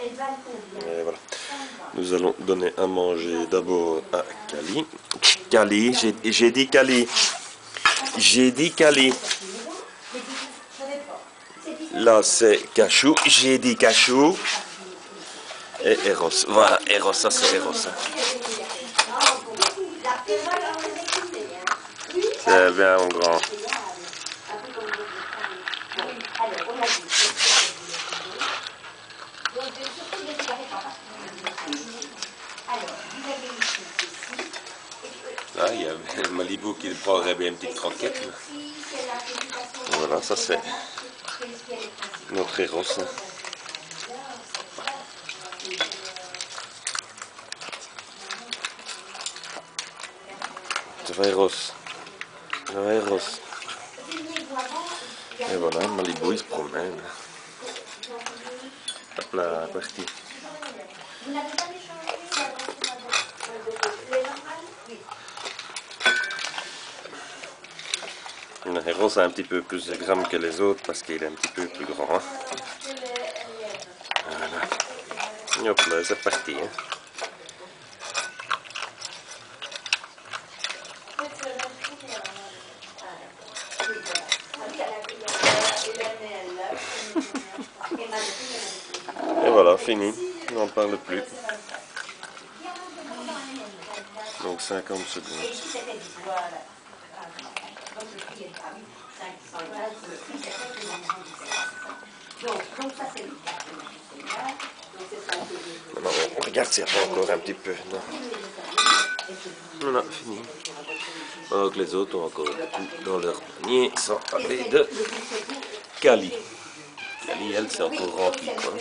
Et voilà. Nous allons donner à manger d'abord à Kali. Kali, j'ai dit Kali. J'ai dit Kali. Là c'est Cachou. J'ai dit Cachou. Et Eros. Voilà, Eros, ça c'est Eros. C'est bien mon grand. Là, il y a Malibu qui prendrait bien une petite croquette. Voilà, ça c'est notre Eros. Ça va Eros. Ça va Eros. Et voilà, Malibu il se promène. Hop là, parti. Le Eros a un petit peu plus de grammes que les autres parce qu'il est un petit peu plus grand. Hein. Voilà. Hop là, c'est parti. Hein. Et voilà, fini. On n'en parle plus. Donc 50 secondes. Maintenant, on regarde s'il n'y a pas encore un petit peu. Non. Voilà, fini. Donc les autres ont encore beaucoup dans leur panier sans parler de Kali. Kali, elle, c'est encore rempli. Quoi.